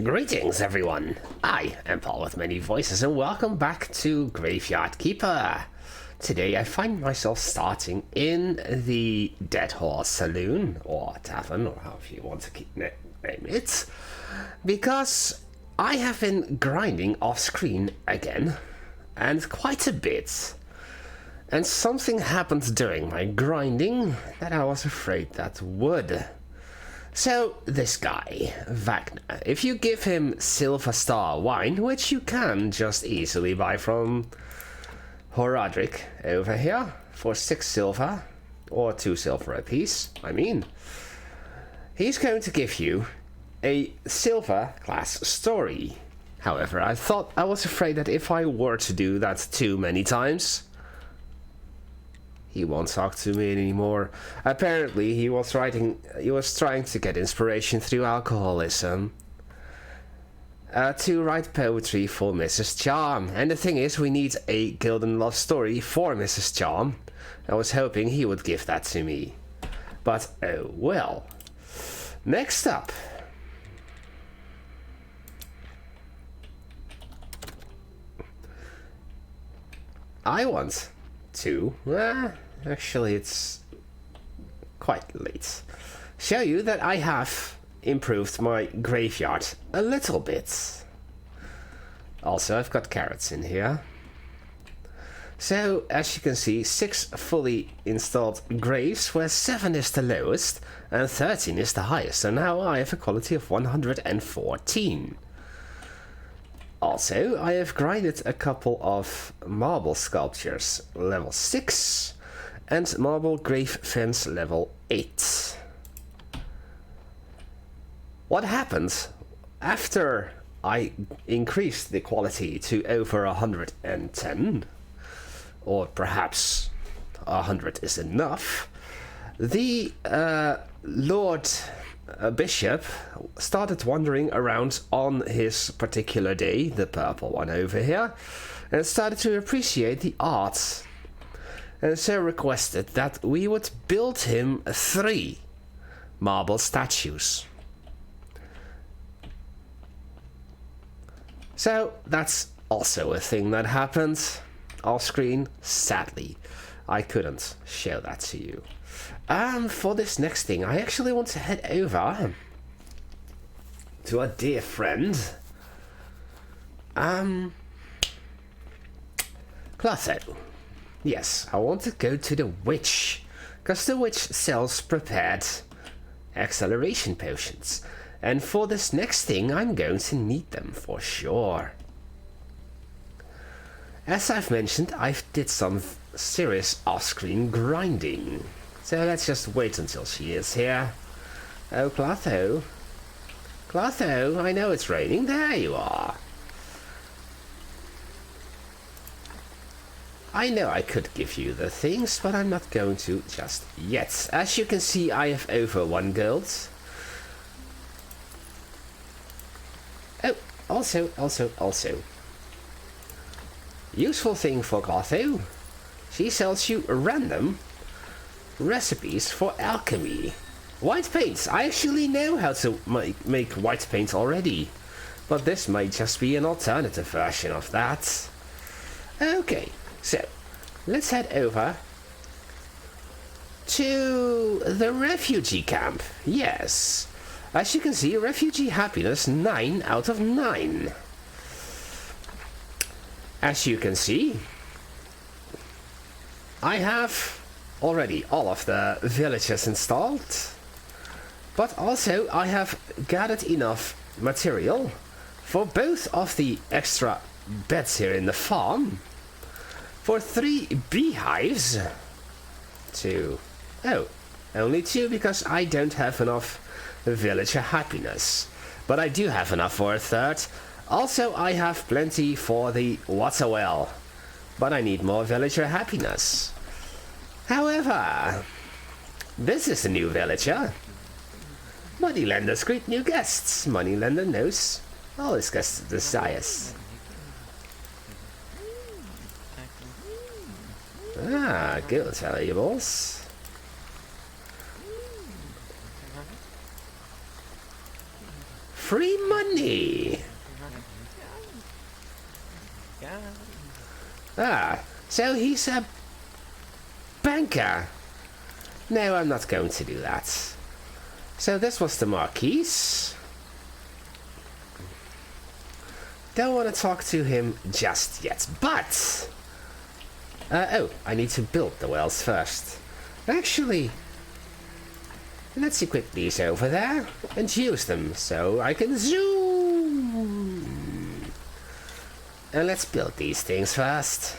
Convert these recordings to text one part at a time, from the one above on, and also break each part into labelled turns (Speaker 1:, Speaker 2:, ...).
Speaker 1: Greetings, everyone. I am Paul with many voices, and welcome back to Graveyard Keeper. Today I find myself starting in the Dead Horse Saloon, or Tavern, or however you want to name it, because I have been grinding off-screen again, and quite a bit. And something happened during my grinding that I was afraid that would. So, this guy, Wagner, if you give him Silver Star wine, which you can just easily buy from Horadric over here for 6 silver, or 2 silver apiece, he's going to give you a silver class story. However, I was afraid that if I were to do that too many times, he won't talk to me anymore. Apparently, he was trying to get inspiration through alcoholism to write poetry for Mrs. Charm. And the thing is, we need a Gildan love story for Mrs. Charm. I was hoping he would give that to me. But, oh well. Next up. I want to... actually, it's quite late. Show you that I have improved my graveyard a little bit. Also, I've got carrots in here. So, as you can see, 6 fully installed graves, where 7 is the lowest and 13 is the highest. So now I have a quality of 114. Also, I have grinded a couple of marble sculptures, level 6, and marble grave fence, level 8. What happened after I increased the quality to over 110, or perhaps 100 is enough, the Lord Bishop started wandering around on his particular day, the purple one over here, and started to appreciate the art, and so requested that we would build him 3 marble statues. So that's also a thing that happened off screen. Sadly, I couldn't show that to you. For this next thing, I actually want to head over to a dear friend, Clotho. Yes, I want to go to the witch, because the witch sells prepared acceleration potions. And for this next thing, I'm going to need them for sure. As I've mentioned, I did some serious off-screen grinding. So let's just wait until she is here. Oh, Clotho. Clotho, I know it's raining. There you are. I know I could give you the things, but I'm not going to just yet. As you can see, I have over 1 gold. Oh, also. Useful thing for Clotho. She sells you random recipes for alchemy. White paints. I actually know how to make white paint already, but this might just be an alternative version of that. Okay, so let's head over to the refugee camp. Yes, as you can see, refugee happiness 9 out of 9. As you can see, I have already all of the villages installed, but also I have gathered enough material for both of the extra beds here in the farm, for 3 beehives, 2, only 2 because I don't have enough villager happiness, but I do have enough for a 3rd. Also, I have plenty for the water well, but I need more villager happiness. However, this is a new villager. Moneylenders greet new guests. Moneylender knows all his guests' desires. Good valuables. free money. Ah, so he's a banker. No, I'm not going to do that. So this was the Marquis. Don't want to talk to him just yet, but... oh, I need to build the wells first. Actually, let's equip these over there and use them so I can zoom. And let's build these things first.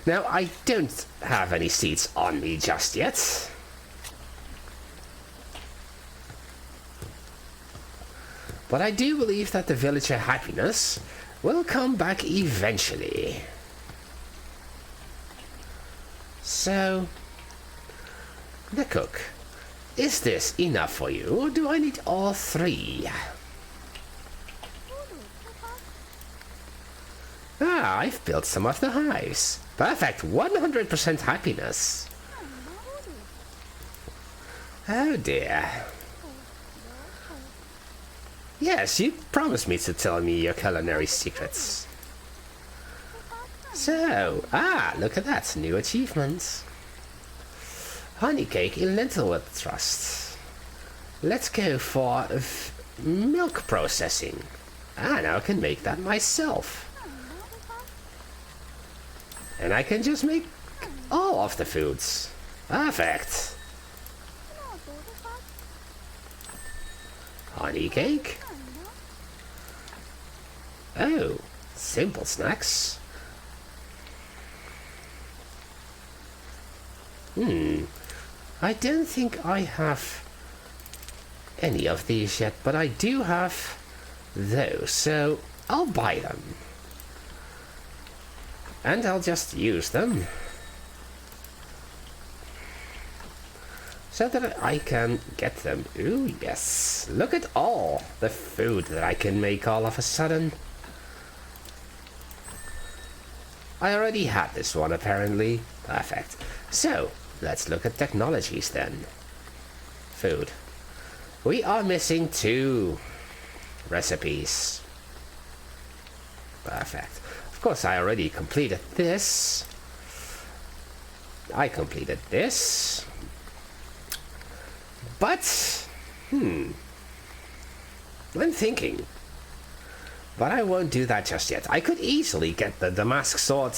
Speaker 1: Now, I don't have any seeds on me just yet. But I do believe that the villager happiness will come back eventually. So, the cook, is this enough for you, or do I need all three? Ah, I've built some of the hives. Perfect, 100% happiness. Oh dear. Yes, you promised me to tell me your culinary secrets. So, look at that, new achievement. Honey cake in lentil trust. Let's go for milk processing. Now I can make that myself. And I can just make all of the foods. Perfect. Honey cake. Oh, simple snacks. I don't think I have any of these yet, but I do have those, so I'll buy them. And I'll just use them so that I can get them. Ooh, yes. Look at all the food that I can make all of a sudden. I already had this one, apparently. Perfect. So, let's look at technologies then. Food. We are missing 2 recipes. Perfect. Of course, I already completed this. I completed this. But, I'm thinking. But I won't do that just yet. I could easily get the Damask sword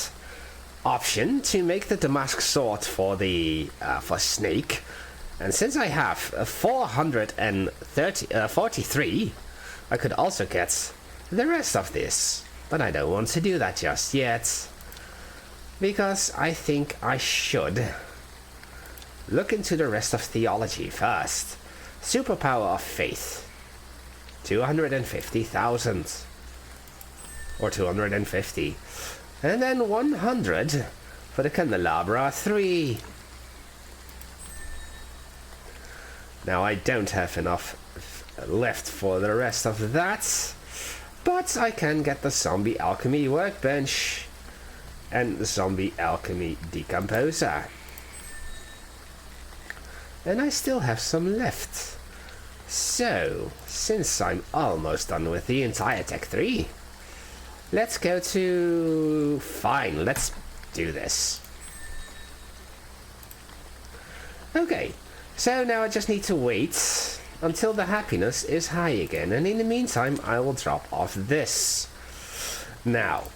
Speaker 1: option to make the Damask sword for the for Snake. And since I have 443, I could also get the rest of this. But I don't want to do that just yet, because I think I should look into the rest of theology first. Superpower of faith. 250,000. Or 250. And then 100 for the candelabra 3. Now I don't have enough left for the rest of that. But I can get the zombie alchemy workbench and the zombie alchemy decomposer. And I still have some left. So, since I'm almost done with the entire Tech 3, let's go to... Fine, let's do this. Okay, so now I just need to wait until the happiness is high again, and in the meantime I will drop off this. Now,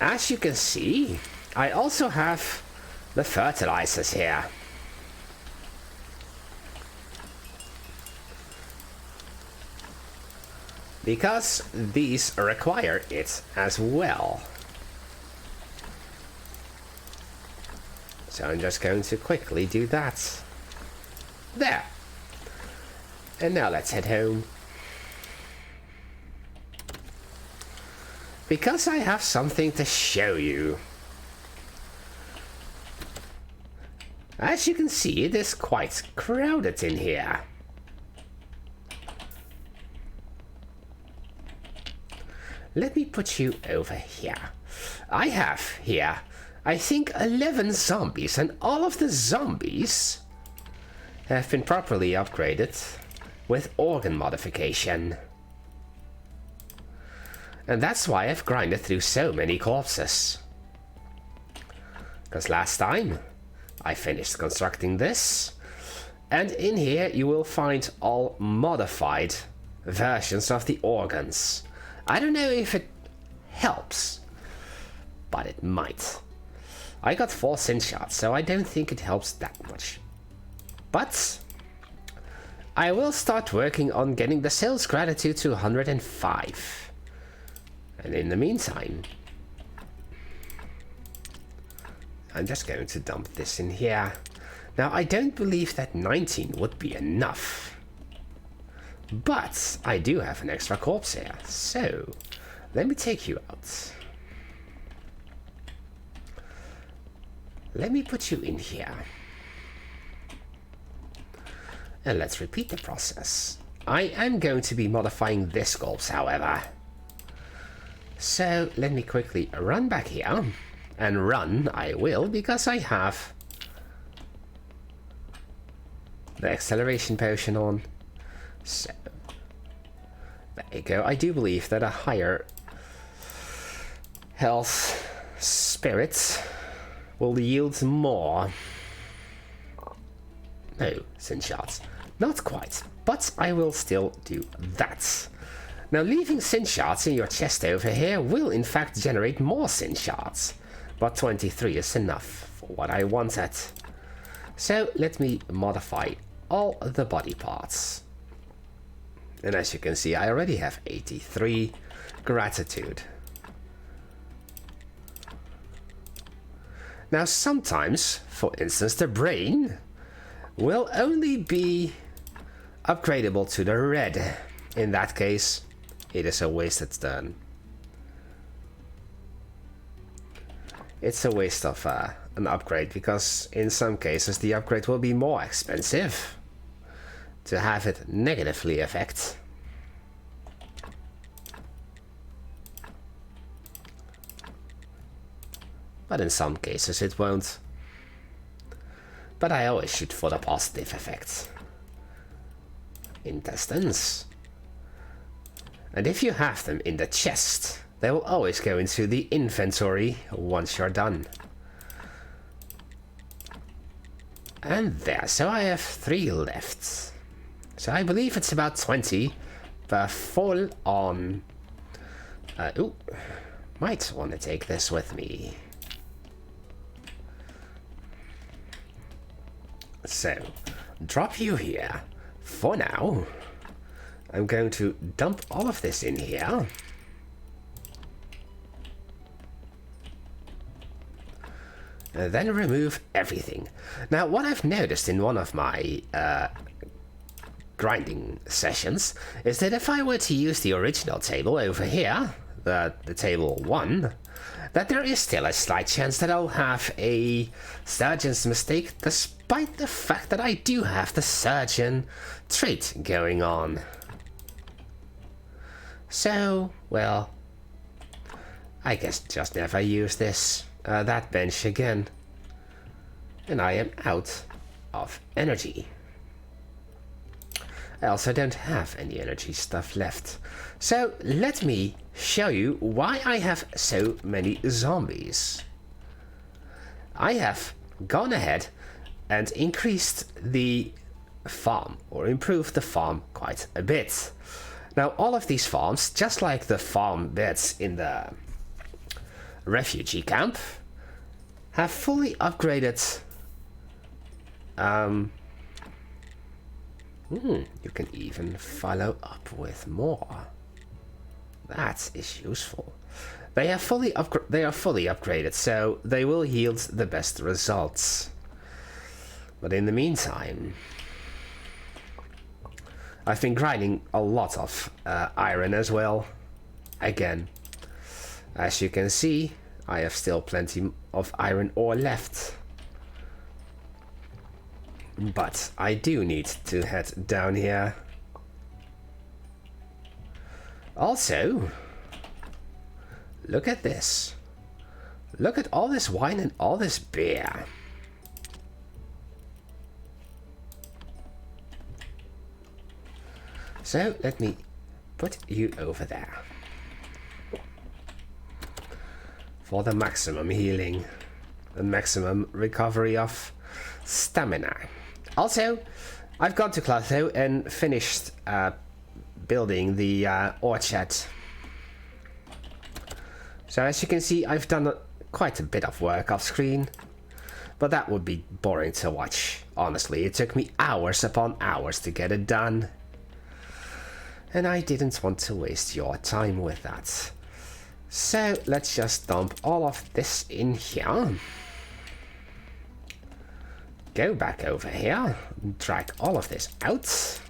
Speaker 1: as you can see, I also have the fertilizers here. Because these require it as well. So I'm just going to quickly do that. There. And now let's head home. Because I have something to show you. As you can see, it is quite crowded in here. Let me put you over here. I have here, I think, 11 zombies, and all of the zombies have been properly upgraded with organ modification. And that's why I've grinded through so many corpses. Because last time I finished constructing this, and in here you will find all modified versions of the organs. I don't know if it helps, but it might. I got 4 synth shards, so I don't think it helps that much. But I will start working on getting the sales gratitude to 105. And in the meantime, I'm just going to dump this in here. Now, I don't believe that 19 would be enough. But I do have an extra corpse here, so let me take you out. Let me put you in here. And let's repeat the process. I am going to be modifying this corpse, however. So let me quickly run back here. And run I will, because I have the acceleration potion on. So there you go. I do believe that a higher health spirit will yield more. No, synth shards. Not quite, but I will still do that. Now, leaving synth shards in your chest over here will in fact generate more synth shards, but 23 is enough for what I wanted. So let me modify all the body parts. And as you can see, I already have 83 gratitude. Now sometimes, for instance, the brain will only be upgradable to the red. In that case, it is a wasted turn. It's a waste of an upgrade, because in some cases the upgrade will be more expensive to have it negatively affect. But in some cases it won't. But I always shoot for the positive effects. Intestines. And if you have them in the chest, they will always go into the inventory once you're done. And there, so I have 3 left. So I believe it's about 20 per full on. Ooh, might want to take this with me. So, drop you here. For now, I'm going to dump all of this in here. And then remove everything. Now, what I've noticed in one of my grinding sessions is that if I were to use the original table over here, the table 1, that there is still a slight chance that I'll have a surgeon's mistake, despite the fact that I do have the surgeon trait going on. So, well, I guess just never use that bench again. And I am out of energy. I also don't have any energy stuff left. So let me show you why I have so many zombies. I have gone ahead and increased the farm, or improved the farm quite a bit. Now all of these farms, just like the farm beds in the refugee camp, have fully upgraded. You can even follow up with more. That is useful. They are fully upgraded, so they will yield the best results. But in the meantime, I've been grinding a lot of iron as well. Again, as you can see, I have still plenty of iron ore left. But I do need to head down here. Also, look at this. Look at all this wine and all this beer. So let me put you over there. For the maximum healing and maximum recovery of stamina. Also, I've gone to Clotho and finished building the orchard. So as you can see, I've done quite a bit of work off screen. But that would be boring to watch. Honestly, it took me hours upon hours to get it done. And I didn't want to waste your time with that. So let's just dump all of this in here. Go back over here. Drag all of this out.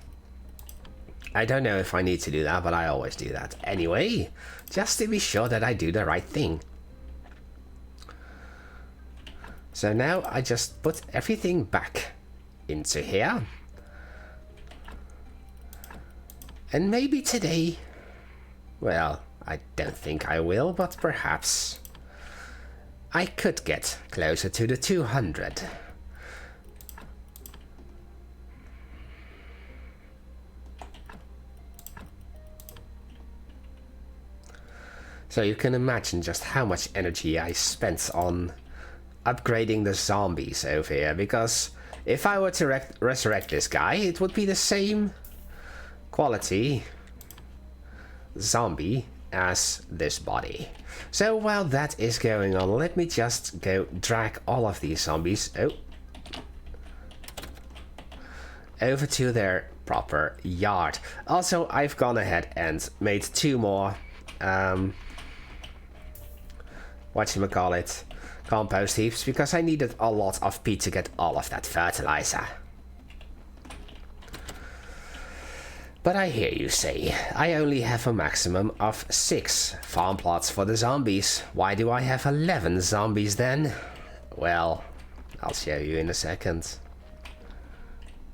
Speaker 1: I don't know if I need to do that, but I always do that anyway. Just to be sure that I do the right thing. So now I just put everything back into here. And maybe today, well, I don't think I will, but perhaps I could get closer to the 200. So you can imagine just how much energy I spent on upgrading the zombies over here, because if I were to resurrect this guy, it would be the same quality zombie as this body. So while that is going on, let me just go drag all of these zombies over to their proper yard. Also, I've gone ahead and made 2 more whatchamacallit, compost heaps, because I needed a lot of peat to get all of that fertilizer. But I hear you say, I only have a maximum of 6 farm plots for the zombies. Why do I have 11 zombies then? Well, I'll show you in a second.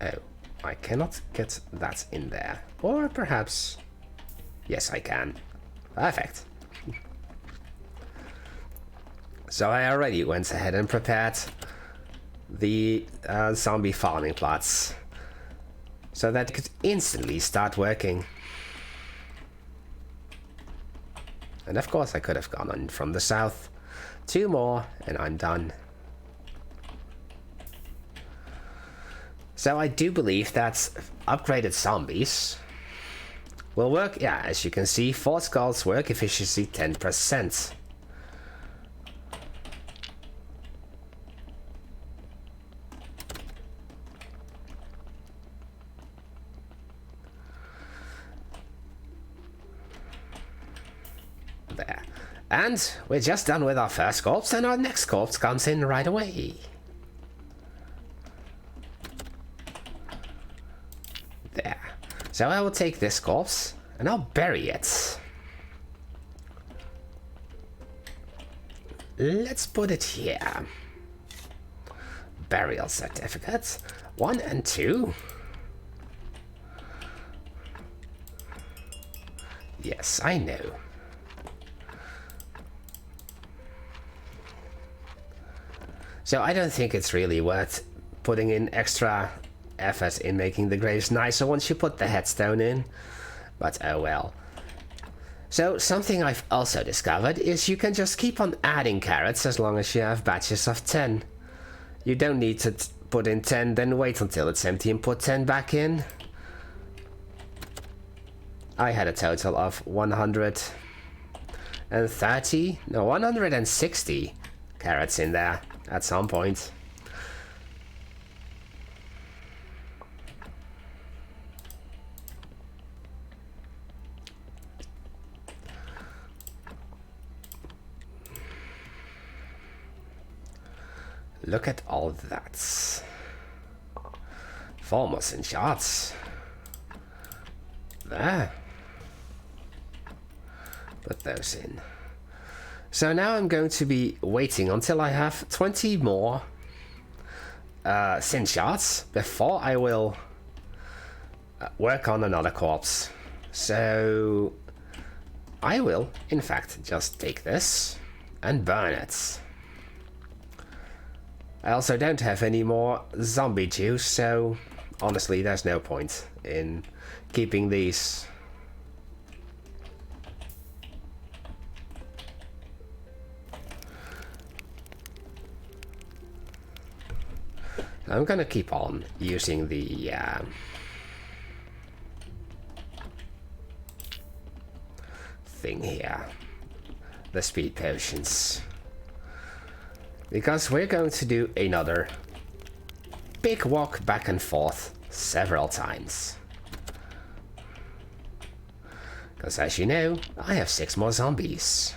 Speaker 1: Oh, I cannot get that in there. Or perhaps... yes, I can. Perfect. So I already went ahead and prepared the zombie farming plots, so that it could instantly start working. And of course I could have gone on from the south. 2 more and I'm done. So I do believe that upgraded zombies will work. Yeah, as you can see, 4 skulls work efficiency 10%. There. And we're just done with our first corpse, and our next corpse comes in right away. There. So I will take this corpse and I'll bury it. Let's put it here. Burial certificates 1 and 2. Yes, I know. So I don't think it's really worth putting in extra effort in making the graves nicer once you put the headstone in. But oh well. So something I've also discovered is you can just keep on adding carrots as long as you have batches of 10. You don't need to put in 10, then wait until it's empty and put 10 back in. I had a total of 160 carrots in there at some point. Look at all that. 4 more shots. There. Put those in. So now I'm going to be waiting until I have 20 more sin shots before I will work on another corpse. So I will, in fact, just take this and burn it. I also don't have any more zombie juice, so honestly, there's no point in keeping these. I'm gonna keep on using the thing here, the speed potions, because we're going to do another big walk back and forth several times. Because as you know, I have 6 more zombies.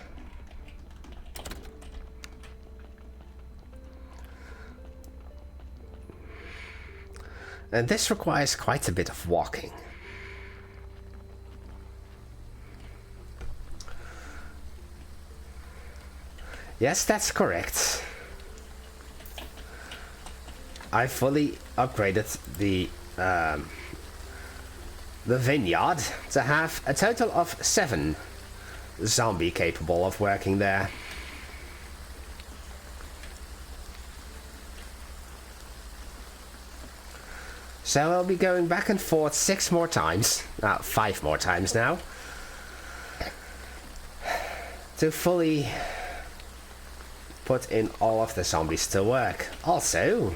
Speaker 1: And this requires quite a bit of walking. Yes, that's correct. I fully upgraded the vineyard to have a total of 7 zombie capable of working there. So I'll be going back and forth 6 more times, 5 more times now, to fully put in all of the zombies to work. Also,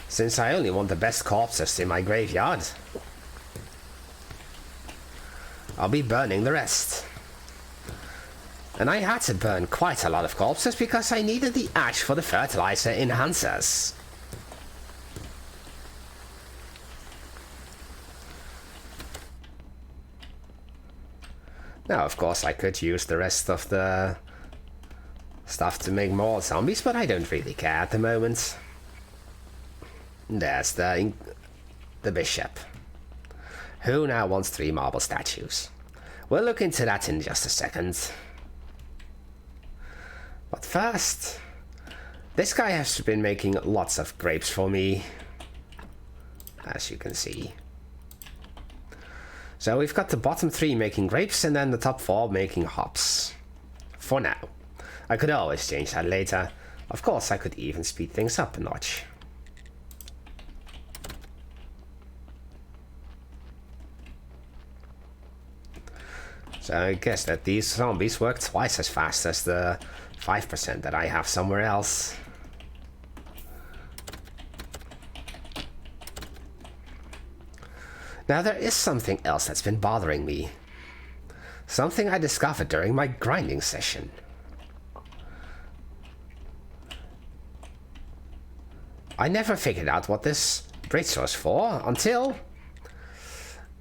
Speaker 1: since I only want the best corpses in my graveyard, I'll be burning the rest. And I had to burn quite a lot of corpses because I needed the ash for the fertilizer enhancers. Now, of course, I could use the rest of the stuff to make more zombies, but I don't really care at the moment. There's the bishop, who now wants 3 marble statues. We'll look into that in just a second. But first, this guy has been making lots of grapes for me, as you can see. So we've got the bottom 3 making grapes and then the top 4 making hops. For now. I could always change that later. Of course, I could even speed things up a notch. So I guess that these zombies work twice as fast as the 5% that I have somewhere else. Now there is something else that's been bothering me. Something I discovered during my grinding session. I never figured out what this bridge was for until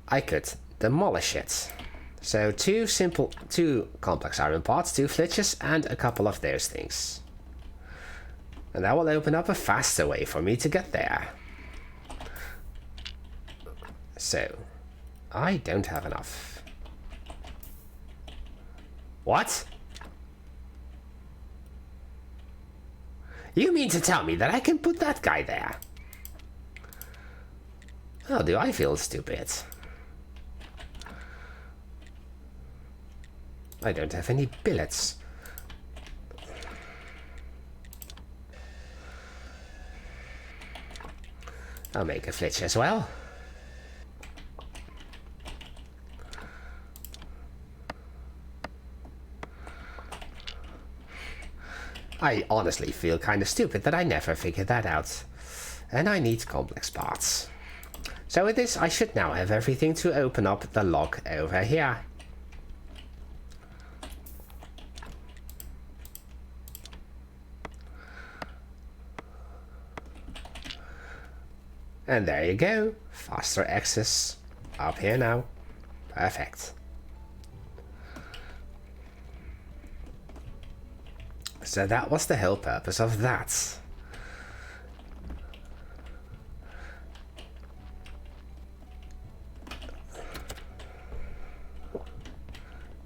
Speaker 1: I could demolish it. So 2 complex iron parts, 2 flitches, and a couple of those things. And that will open up a faster way for me to get there. So, I don't have enough. What? You mean to tell me that I can put that guy there? Oh, do I feel stupid? I don't have any billets. I'll make a flitch as well. I honestly feel kind of stupid that I never figured that out. And I need complex parts. So with this, I should now have everything to open up the lock over here. And there you go, faster access up here now. Perfect. So that was the whole purpose of that.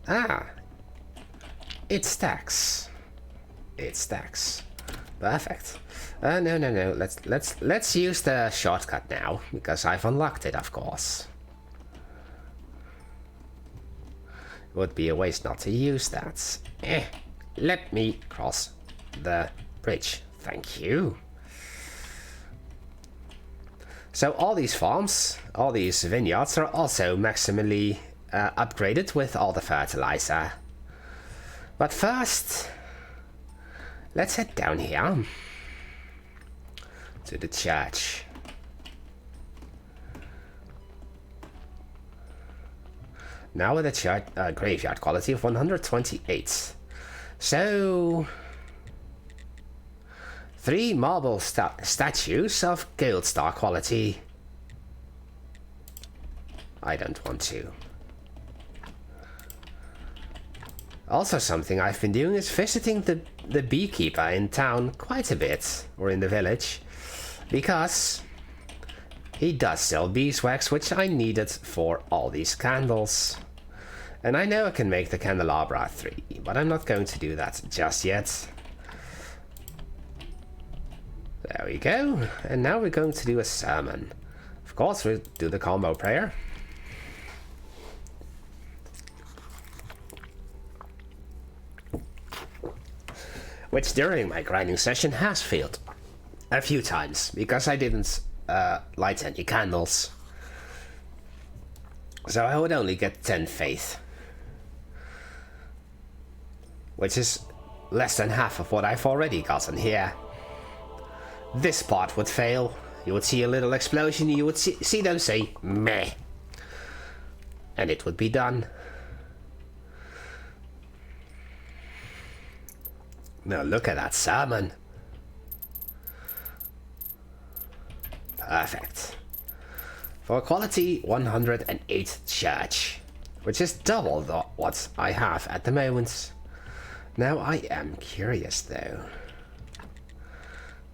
Speaker 1: Ah, it stacks. It stacks. Perfect. No. Let's use the shortcut now, because I've unlocked it, of course. It would be a waste not to use that. let me cross the bridge. Thank you. So all these farms, all these vineyards are also maximally upgraded with all the fertilizer. But first, let's head down here to the church. Now with a church, graveyard quality of 128. So 3 marble statues of gold star quality. I don't want to. Also, something I've been doing is visiting the beekeeper in town quite a bit, or in the village, because he does sell beeswax, which I needed for all these candles. And I know I can make the candelabra 3, but I'm not going to do that just yet. There we go. And now we're going to do a sermon. Of course, we'll do the combo prayer. Which during my grinding session has failed a few times, because I didn't light any candles. So I would only get 10 faith. Which is less than half of what I've already gotten here. This part would fail. You would see a little explosion, you would see them say, meh. And it would be done. Now look at that sermon. Perfect. For quality 108 church, which is double what I have at the moment. Now I am curious though.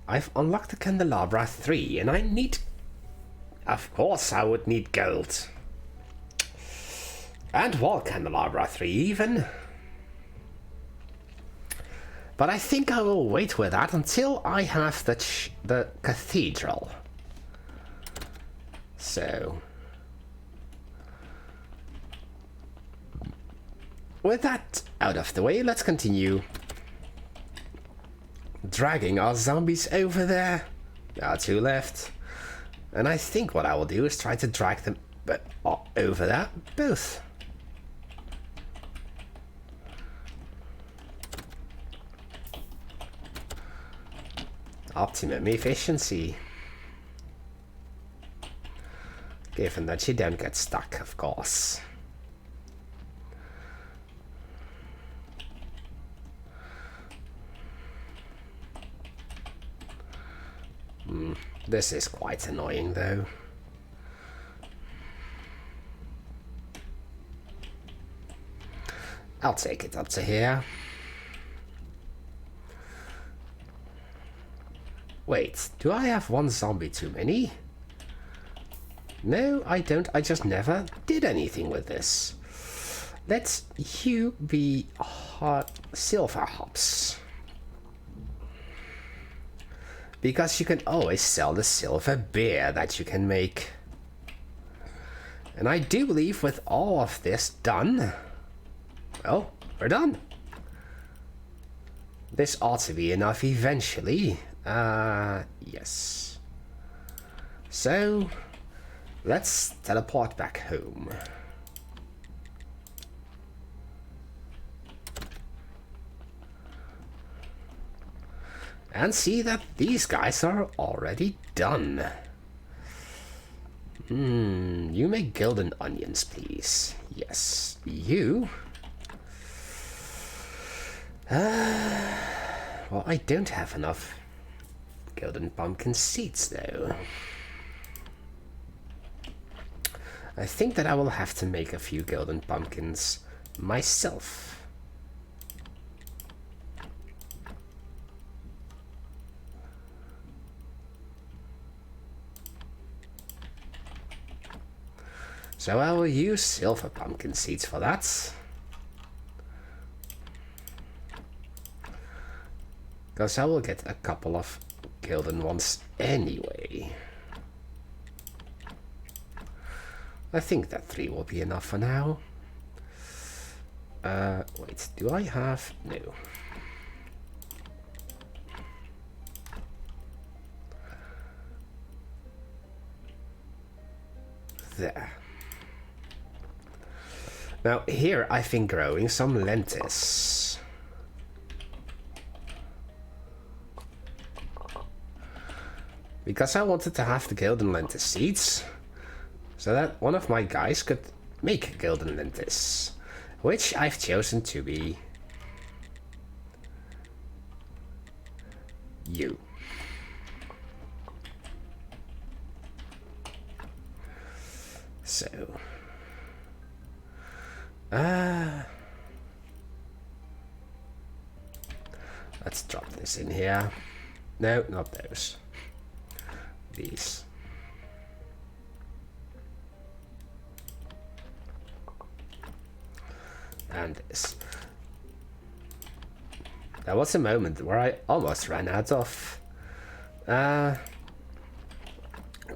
Speaker 1: I've unlocked the candelabra 3 and I need... Of course I would need gold. And wall candelabra 3 even. But I think I will wait with that until I have the cathedral. So... with that out of the way, let's continue dragging our zombies over there. There are 2 left. And I think what I will do is try to drag them over there, both. Optimum efficiency. Given that you don't get stuck, of course. This is quite annoying though. I'll take it up to here. Wait, do I have 1 zombie too many? No, I don't. I just never did anything with this. Let you be silver hops. Because you can always sell the silver beer that you can make. And I do believe with all of this done, well, we're done. This ought to be enough eventually. Yes. So, let's teleport back home. And see that these guys are already done. You make golden onions, please. Yes, you. Well, I don't have enough golden pumpkin seeds, though. I think that I will have to make a few golden pumpkins myself. So I will use silver pumpkin seeds for that. Because I will get a couple of golden ones anyway. I think that 3 will be enough for now. Wait, do I have... No. there. Now here I've been growing some lentils. Because I wanted to have the golden lentil seeds, so that one of my guys could make golden lentils, which I've chosen to be you. So, let's drop this in here. No, not those. These. And this. There was a moment where I almost ran out of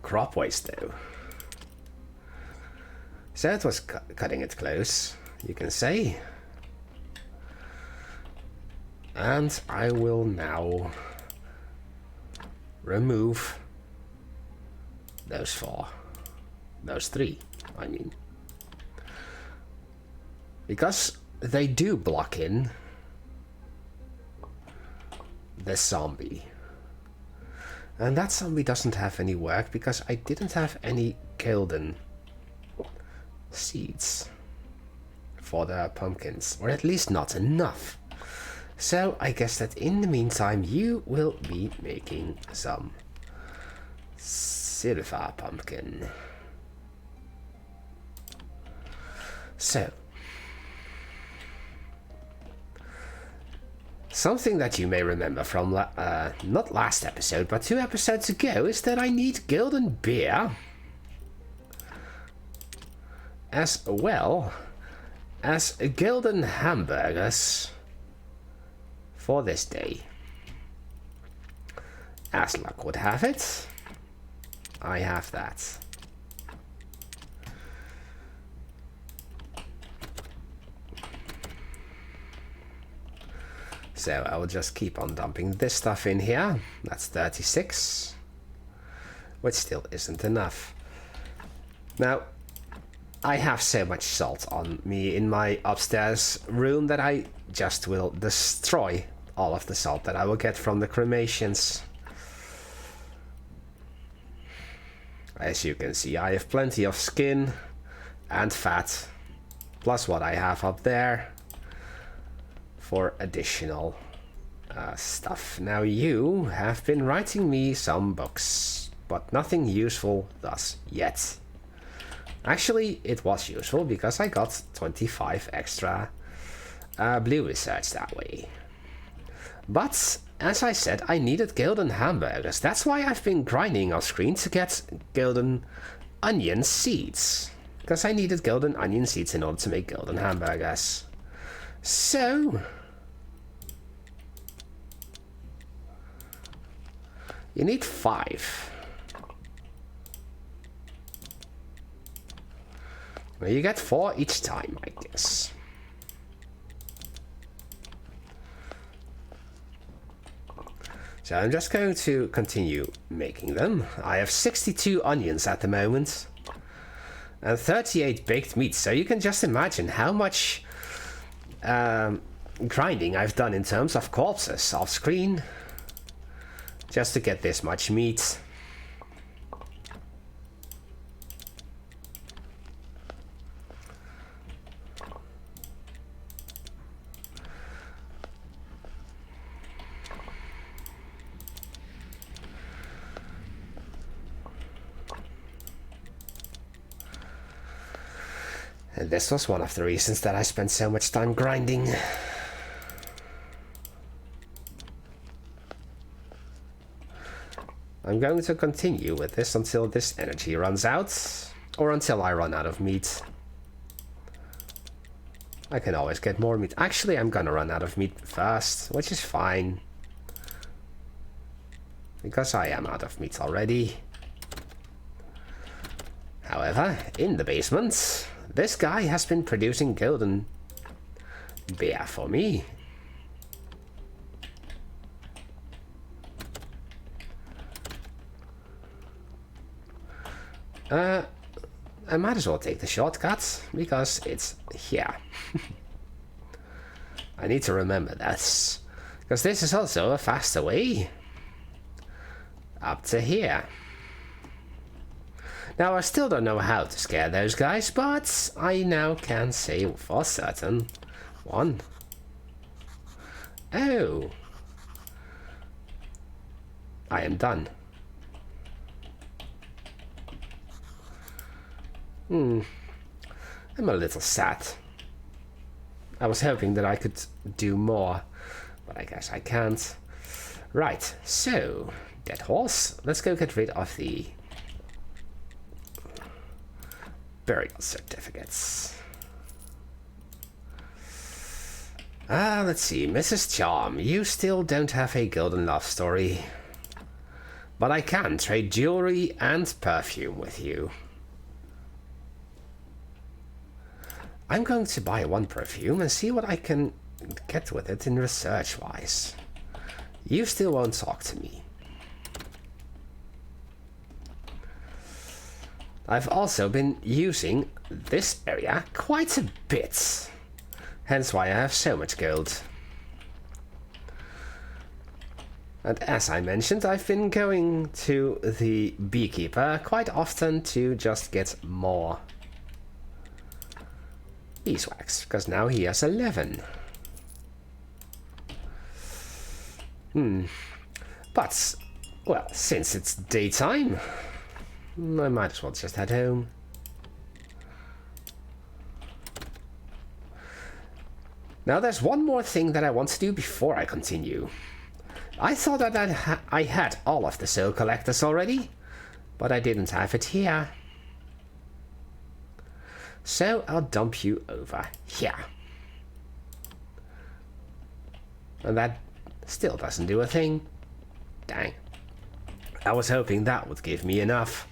Speaker 1: crop waste though. So it was cutting it close, you can say. And I will now remove those three, I mean. Because they do block in the zombie. And that zombie doesn't have any work because I didn't have any golden seeds for the pumpkins, or at least not enough. So I guess that in the meantime you will be making some silver pumpkin. So something that you may remember from not last episode but 2 episodes ago is that I need golden beer as well as golden hamburgers for this day. As luck would have it, I have that. So I will just keep on dumping this stuff in here. That's 36, which still isn't enough. Now, I have so much salt on me in my upstairs room that I just will destroy all of the salt that I will get from the cremations. As you can see, I have plenty of skin and fat, plus what I have up there for additional stuff. Now you have been writing me some books, but nothing useful thus yet. Actually, it was useful because I got 25 extra blue research that way. But, as I said, I needed golden hamburgers. That's why I've been grinding off screen to get golden onion seeds. Because I needed golden onion seeds in order to make golden hamburgers. So you need 5. Well, you get 4 each time, I guess. So I'm just going to continue making them. I have 62 onions at the moment. And 38 baked meats. So you can just imagine how much grinding I've done in terms of corpses off screen. Just to get this much meat. And this was one of the reasons that I spent so much time grinding. I'm going to continue with this until this energy runs out, or until I run out of meat. I can always get more meat. Actually, I'm gonna run out of meat first, which is fine. Because I am out of meat already. However, in the basement, this guy has been producing golden beer for me. I might as well take the shortcut, because it's here. I need to remember this, because this is also a faster way up to here. Now, I still don't know how to scare those guys, but I now can say for certain. One. Oh. I am done. I'm a little sad. I was hoping that I could do more, but I guess I can't. Right, so, dead horse. Let's go get rid of the burial certificates. Let's see, Mrs. Charm, you still don't have a golden love story. But I can trade jewelry and perfume with you. I'm going to buy one perfume and see what I can get with it in research-wise. You still won't talk to me. I've also been using this area quite a bit. Hence why I have so much gold. And as I mentioned, I've been going to the beekeeper quite often to just get more beeswax, because now he has 11. But, well, since it's daytime, I might as well just head home. Now there's one more thing that I want to do before I continue. I thought that I had all of the soul collectors already, but I didn't have it here. So I'll dump you over here. And that still doesn't do a thing. Dang. I was hoping that would give me enough.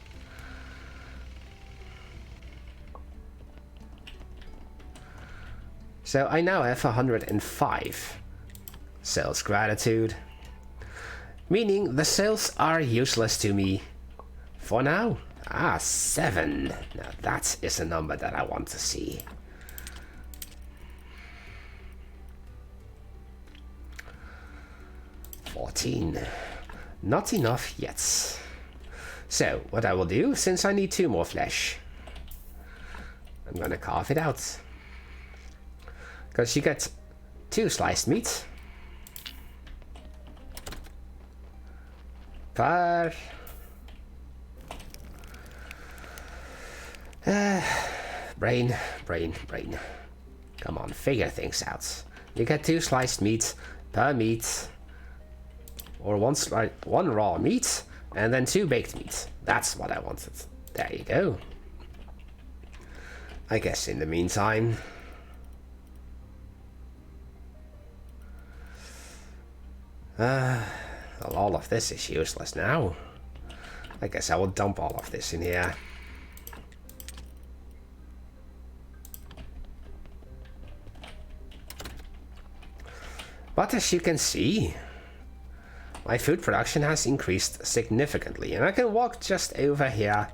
Speaker 1: So I now have 105 sales gratitude. Meaning the sales are useless to me. For now. 7. Now that is a number that I want to see. $14. Not enough yet. So, what I will do, since I need 2 more flesh, I'm gonna carve it out. Because you get 2 sliced meat per brain. Come on, figure things out. You get 2 sliced meat per meat, or one raw meat, and then 2 baked meat. That's what I wanted. There you go. I guess in the meantime, all of this is useless now. I guess I will dump all of this in here. But as you can see, my food production has increased significantly, and I can walk just over here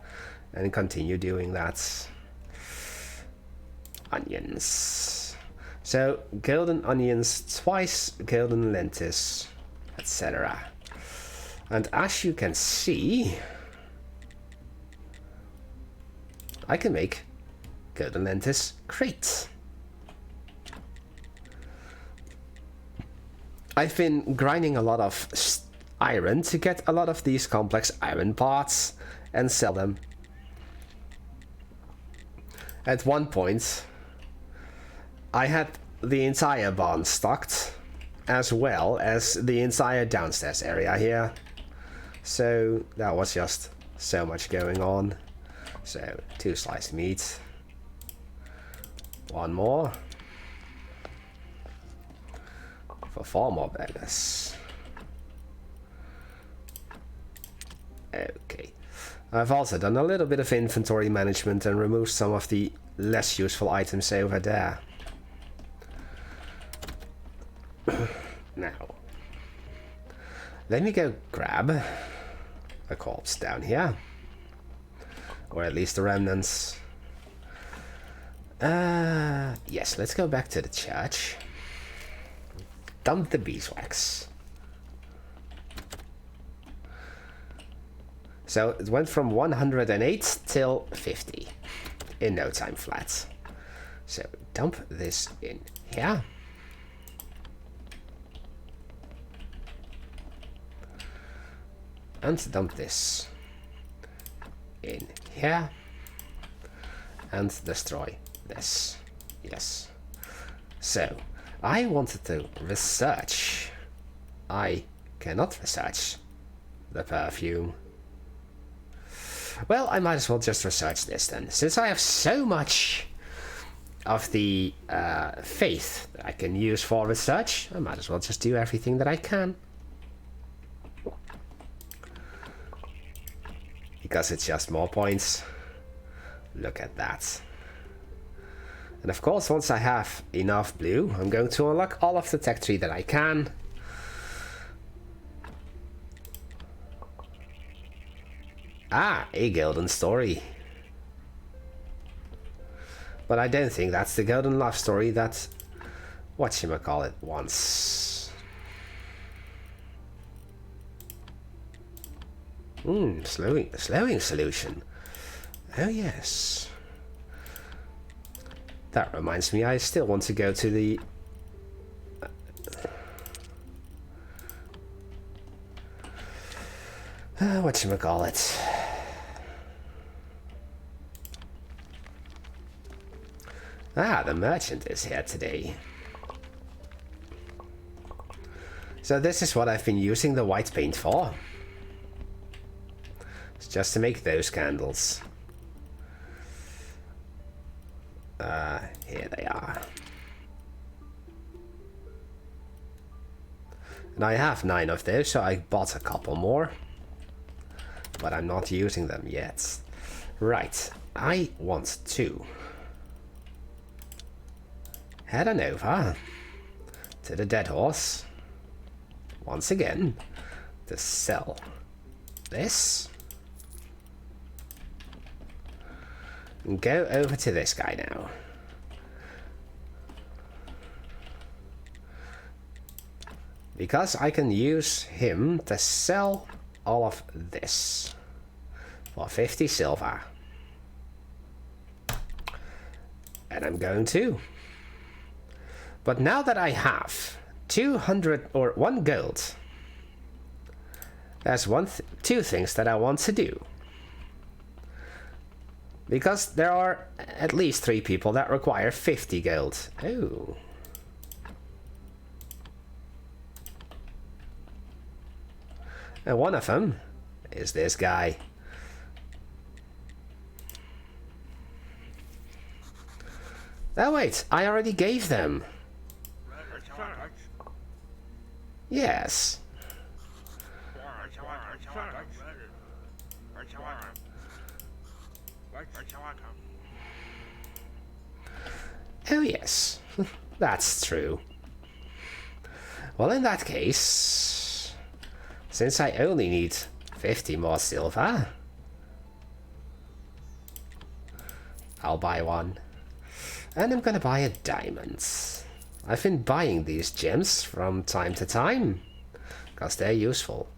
Speaker 1: and continue doing that. Onions. So, golden onions twice, golden lentils, etc. And as you can see, I can make golden lentils crate. I've been grinding a lot of iron to get a lot of these complex iron parts and sell them. At one point, I had the entire barn stocked, as well as the entire downstairs area here. So that was just so much going on. So 2 sliced meat. 1 more. For 4 more burgers. Okay. I've also done a little bit of inventory management and removed some of the less useful items over there. Now, let me go grab a corpse down here. Or at least the remnants. Yes, let's go back to the church. Dump the beeswax. So it went from 108 till 50 in no time flat. So dump this in here. And dump this in here. And destroy this. Yes. So I wanted to research. I cannot research the perfume. Well, I might as well just research this then. Since I have so much of the faith that I can use for research, I might as well just do everything that I can. Because it's just more points. Look at that. And of course, once I have enough blue, I'm going to unlock all of the tech tree that I can. Ah, a golden story. But I don't think that's the golden love story that whatchamacallit wants. Slowing solution. Oh yes. That reminds me, I still want to go to the... whatchamacallit. Ah, the merchant is here today. So this is what I've been using the white paint for. It's just to make those candles. Here they are. And I have 9 of those, so I bought a couple more. But I'm not using them yet. Right, I want to head on over to the Dead Horse once again to sell this. And go over to this guy now. Because I can use him to sell all of this for 50 silver. And I'm going to. But now that I have 200 or 1 gold, there's two things that I want to do. Because there are at least 3 people that require 50 gold. Oh. And one of them is this guy. Oh wait, I already gave them. Yes. Oh yes, that's true. Well, in that case, since I only need 50 more silver, I'll buy one. And I'm gonna buy a diamond. I've been buying these gems from time to time, because they're useful.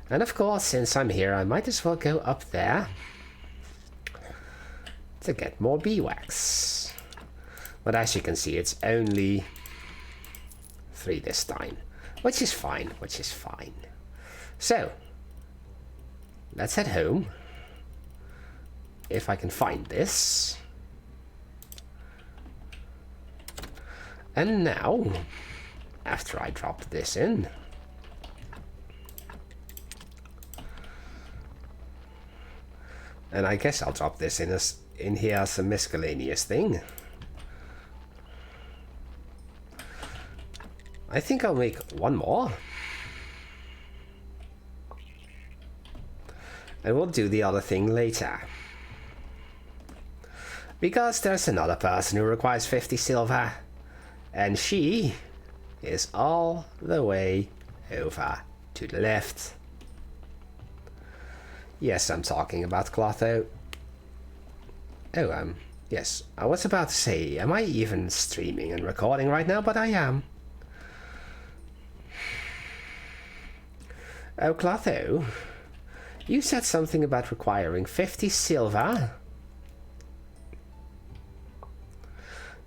Speaker 1: And of course, since I'm here, I might as well go up there to get more beeswax. But as you can see, it's only 3 this time, which is fine, So, let's head home. If I can find this. And now, after I drop this in, and I guess I'll drop this in here as a miscellaneous thing. I think I'll make 1 more. And we'll do the other thing later. Because there's another person who requires 50 silver. And she is all the way over to the left. Yes, I'm talking about Clotho. Oh, Yes, I was about to say, am I even streaming and recording right now? But I am. Oh, Clotho, you said something about requiring 50 silver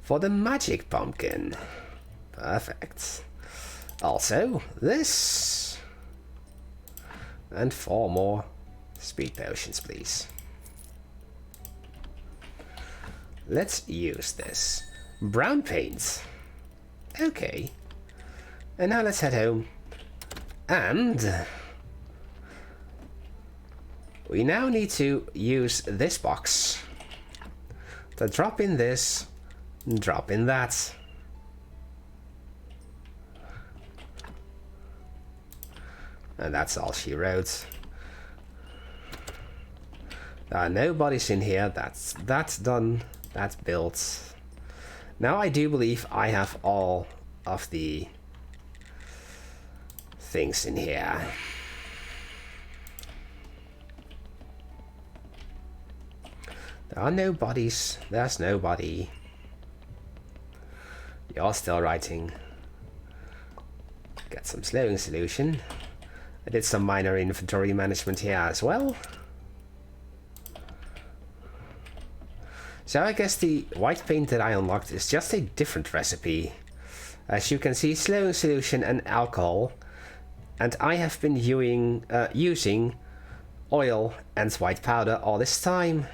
Speaker 1: for the magic pumpkin. Perfect. Also, this. And 4 more speed potions, please. Let's use this. Brown paint. Okay. And now let's head home. And we now need to use this box to drop in this, drop in that. And that's all she wrote. No bodies in here. That's done. That's built. Now I do believe I have all of the things in here. There are no bodies. There's nobody. You're still writing. Get some slowing solution. I did some minor inventory management here as well. So I guess the white paint that I unlocked is just a different recipe. As you can see, slowing solution and alcohol. And I have been using oil and white powder all this time.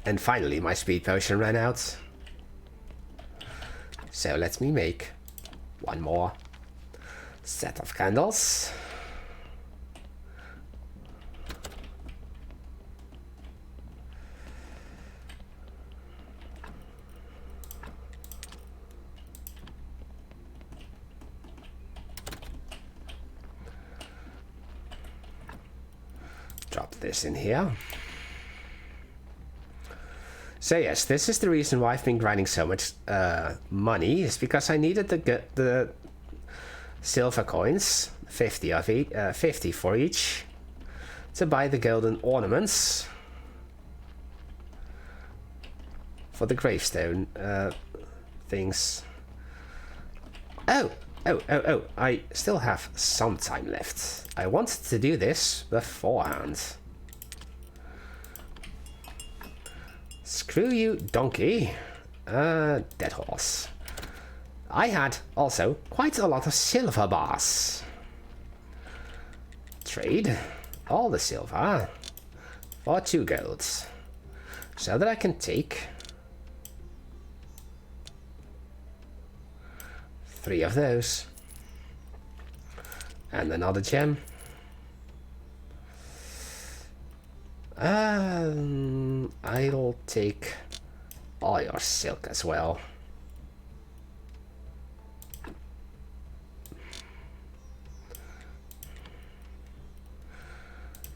Speaker 1: And finally my speed potion ran out. So let me make one more set of candles. Drop this in here. So yes, this is the reason why I've been grinding so much money, is because I needed to get the silver coins, 50 of each, 50 for each, to buy the golden ornaments for the gravestone things. Oh, I still have some time left. I wanted to do this beforehand. Screw you, donkey. Dead horse. I had also quite a lot of silver bars. Trade all the silver for 2 golds, so that I can take 3 of those and another gem. I'll take all your silk as well.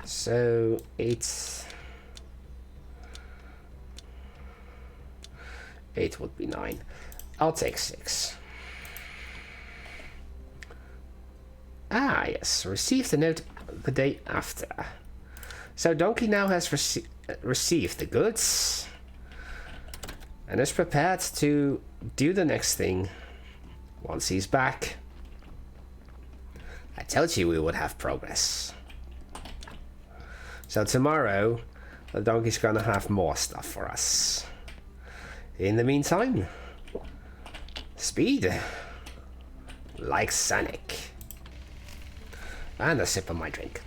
Speaker 1: So 8 would be 9. I'll take 6. Ah, yes, received the note the day after. So Donkey now has received the goods and is prepared to do the next thing once he's back. I told you we would have progress. So tomorrow, the Donkey's gonna have more stuff for us. In the meantime, speed like Sonic. And a sip of my drink.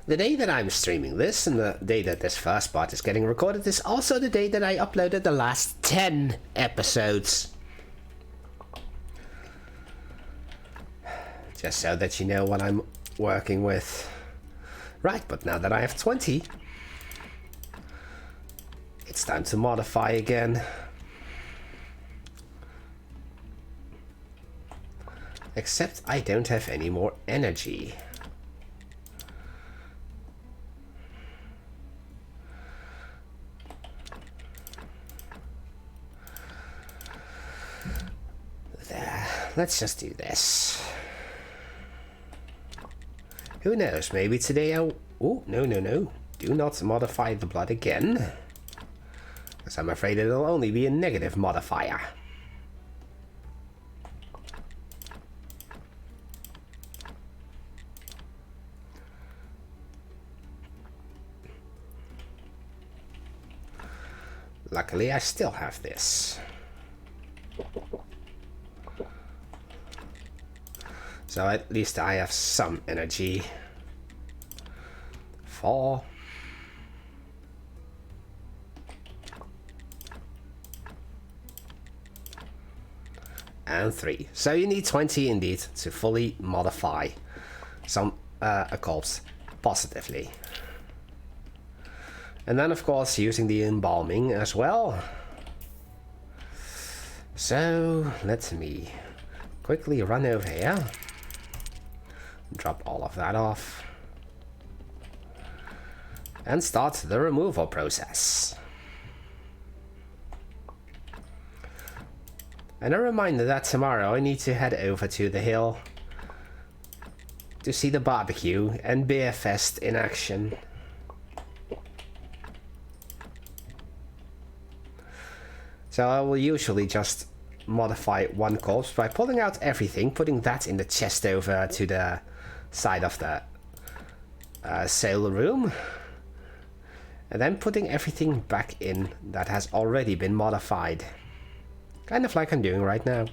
Speaker 1: The day that I'm streaming this and the day that this first part is getting recorded is also the day that I uploaded the last 10 episodes. Just so that you know what I'm working with. Right, but now that I have 20, it's time to modify again. Except I don't have any more energy. There, let's just do this. Who knows, maybe today I'll... Oh, no, no, no. Do not modify the blood again. Because I'm afraid it'll only be a negative modifier. Luckily, I still have this. So at least I have some energy. 4. And 3. So you need 20 indeed to fully modify some a corpse positively. And then of course using the embalming as well. So let me quickly run over here. Drop all of that off. And start the removal process. And a reminder that tomorrow I need to head over to the hill to see the barbecue and beer fest in action. So I will usually just modify one corpse by pulling out everything, putting that in the chest over to the side of the sale room, and then putting everything back in that has already been modified. Kind of like I'm doing right now.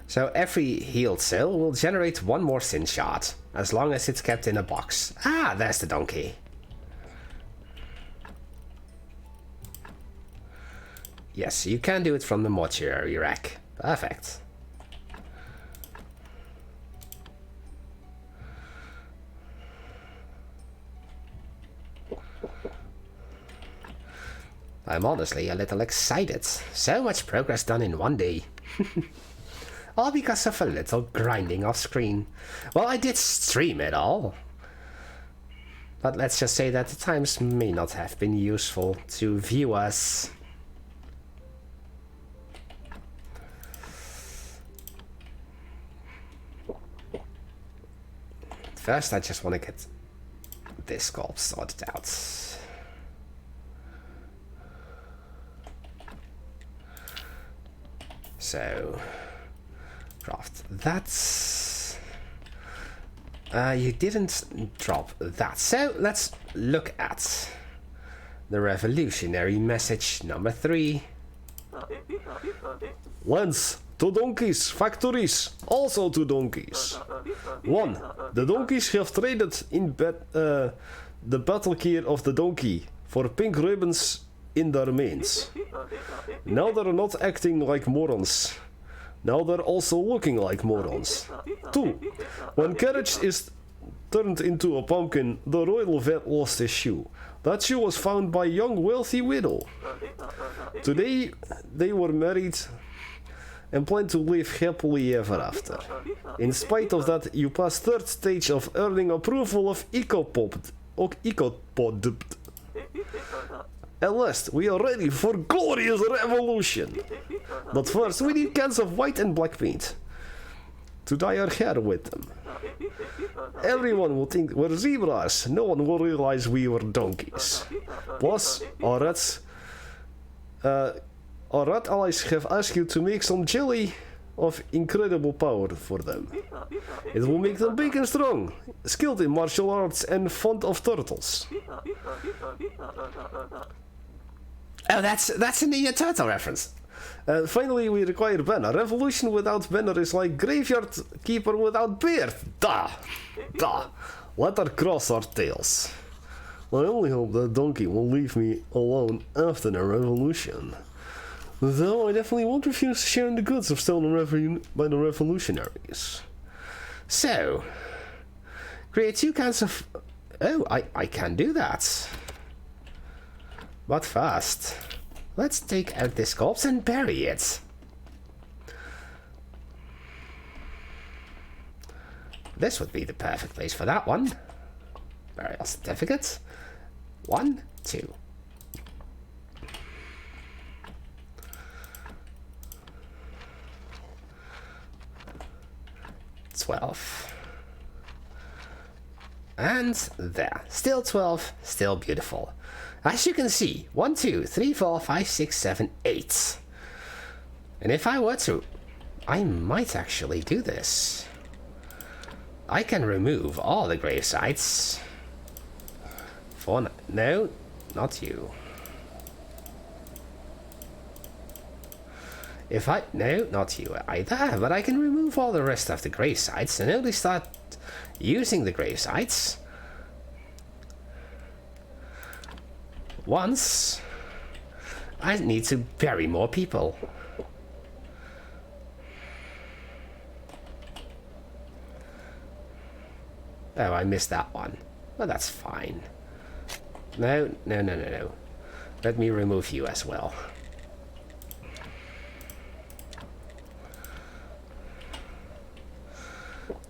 Speaker 1: So every healed cell will generate one more sin shard, as long as it's kept in a box. Ah, there's the donkey. Yes, you can do it from the mortuary rack. Perfect. I'm honestly a little excited. So much progress done in one day. All because of a little grinding off screen. Well, I did stream it all. But let's just say that the times may not have been useful to viewers. First, I just want to get this corpse sorted out. So, craft that. You didn't drop that. So, let's look at the revolutionary message number 3. Lance, to donkeys, factories, also to donkeys. 1. The donkeys have traded in the battle gear of the donkey for pink ribbons in their manes. Now they're not acting like morons. Now they're also looking like morons. 2. When carriage is turned into a pumpkin, the royal vet lost his shoe. That shoe was found by a young wealthy widow. Today they were married and plan to live happily ever after. In spite of that, you pass third stage of earning approval of Ecopod. At last, we are ready for glorious revolution. But first, we need cans of white and black paint to dye our hair with them. Everyone will think we're zebras. No one will realize we were donkeys. Plus, our rat allies have asked you to make some jelly of incredible power for them. It will make them big and strong, skilled in martial arts and fond of turtles. Oh, that's a Ninja Turtle reference. Finally, we require banner. Revolution without banner is like graveyard keeper without beard. Da! Let her cross our tails. I only hope that donkey will leave me alone after the revolution. Though I definitely won't refuse sharing the goods of stolen revenue by the revolutionaries. So, create 2 kinds of... Oh, I can do that. But first, let's take out this corpse and bury it. This would be the perfect place for that one. Burial certificate. 1, 2. 12. And there. Still 12. Still beautiful. As you can see, 1, 2, 3, 4, 5, 6, 7, 8. And if I were to, I might actually do this. I can remove all the grave sites. For no, not you. If I... No, not you either. But I can remove all the rest of the grave sites and only start using the grave sites once I need to bury more people. Oh, I missed that one. Well, that's fine. No. Let me remove you as well.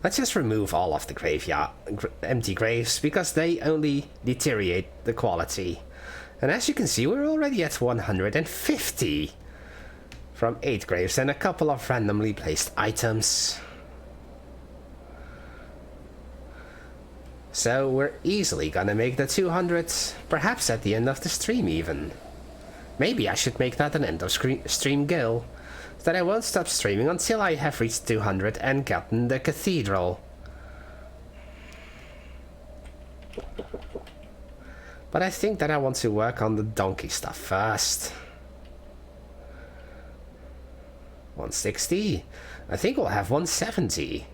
Speaker 1: Let's just remove all of the graveyard empty graves, because they only deteriorate the quality. And as you can see, we're already at 150 from 8 graves and a couple of randomly placed items. So we're easily gonna make the 200, perhaps at the end of the stream even. Maybe I should make that an end of stream goal, so that I won't stop streaming until I have reached 200 and gotten the cathedral. But I think that I want to work on the donkey stuff first. 160. I think we'll have 170.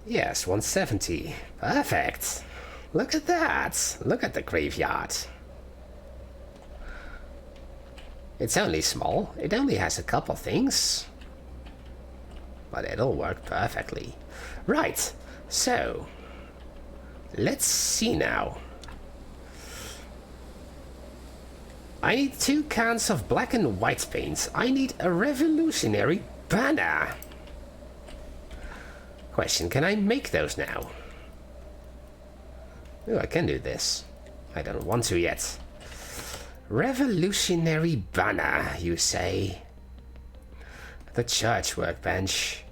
Speaker 1: Yes, 170. Perfect. Look at that. Look at the graveyard. It's only small. It only has a couple things. But it'll work perfectly. Right. So, let's see now. I need 2 cans of black and white paints. I need a revolutionary banner. Question, can I make those now? Oh, I can do this. I don't want to yet. Revolutionary banner, you say? The church workbench,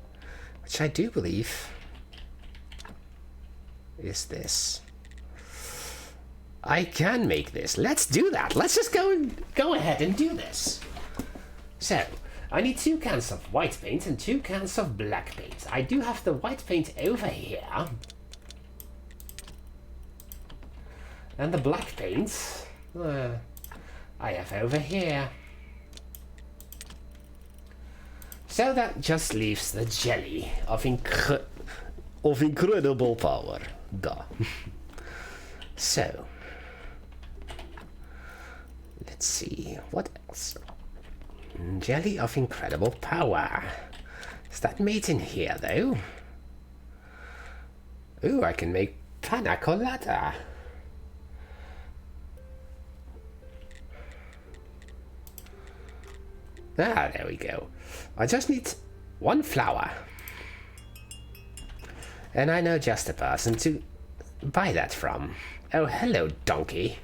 Speaker 1: which I do believe is this. I can make this. Let's do that. Let's just go ahead and do this. So, I need 2 cans of white paint and 2 cans of black paint. I do have the white paint over here. And the black paint, I have over here. So that just leaves the jelly of incredible power. Duh. So, let's see, what else? Jelly of incredible power. Is that made in here, though? Ooh, I can make panna colada. Ah, there we go. I just need 1 flower. And I know just a person to buy that from. Oh, hello, donkey.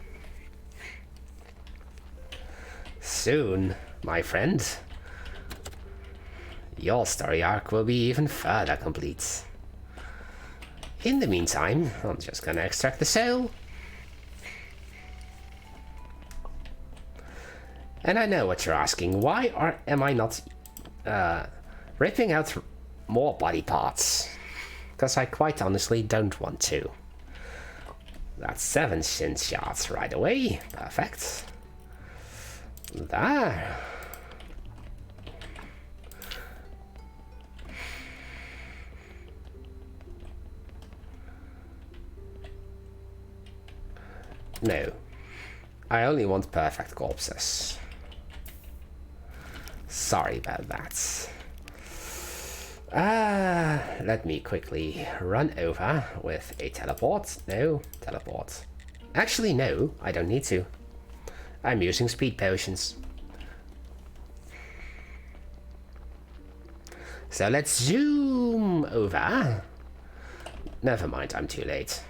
Speaker 1: Soon, my friend, your story arc will be even further complete. In the meantime, I'm just gonna extract the soul. And I know what you're asking. Why am I not ripping out more body parts? Because I quite honestly don't want to. That's 7 shin shards right away. Perfect. There. No. I only want perfect corpses. Sorry about that. Let me quickly run over with a teleport. No, teleport. Actually, no, I don't need to. I'm using speed potions. So let's zoom over Never mind, I'm too late.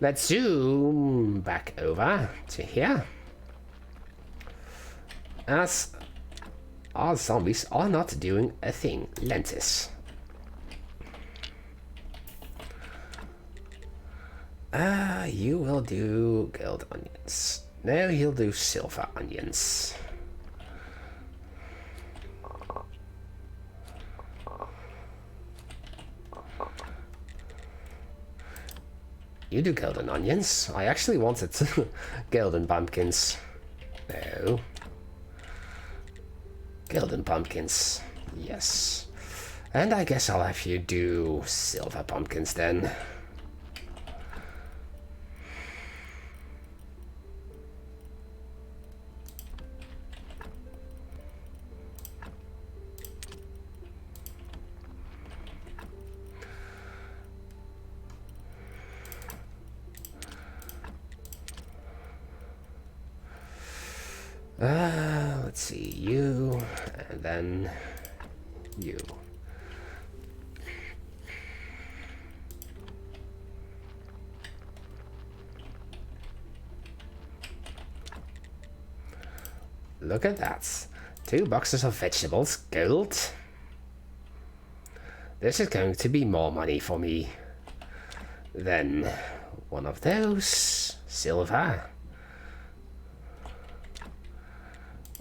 Speaker 1: Let's zoom back over to here. As our zombies are not doing a thing. Lentis. You will do gold onions. No, he'll do silver onions. You do golden onions. I actually wanted golden pumpkins. No. Golden pumpkins. Yes. And I guess I'll have you do silver pumpkins then. Let's see, you, and then you. Look at that. 2 boxes of vegetables, gold. This is going to be more money for me than one of those, silver.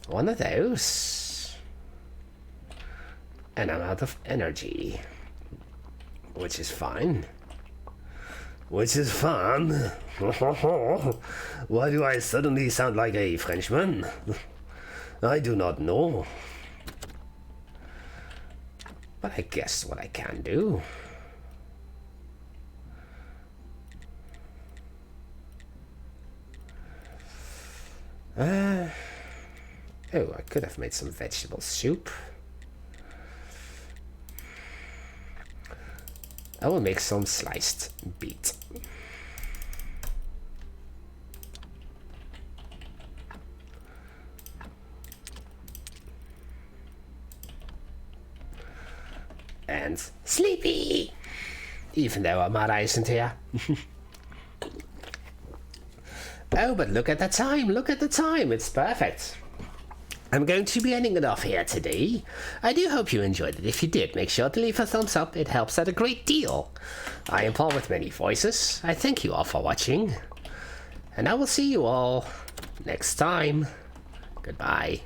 Speaker 1: One of those. And I'm out of energy. Which is fine. Which is fun. Why do I suddenly sound like a Frenchman? I do not know. But I guess what I can do. Oh, I could have made some vegetable soup. I will make some sliced beet. And sleepy! Even though Amara isn't here. Oh, but look at the time, it's perfect. I'm going to be ending it off here today. I do hope you enjoyed it. If you did, make sure to leave a thumbs up. It helps out a great deal. I am Paul with many voices. I thank you all for watching. And I will see you all next time. Goodbye.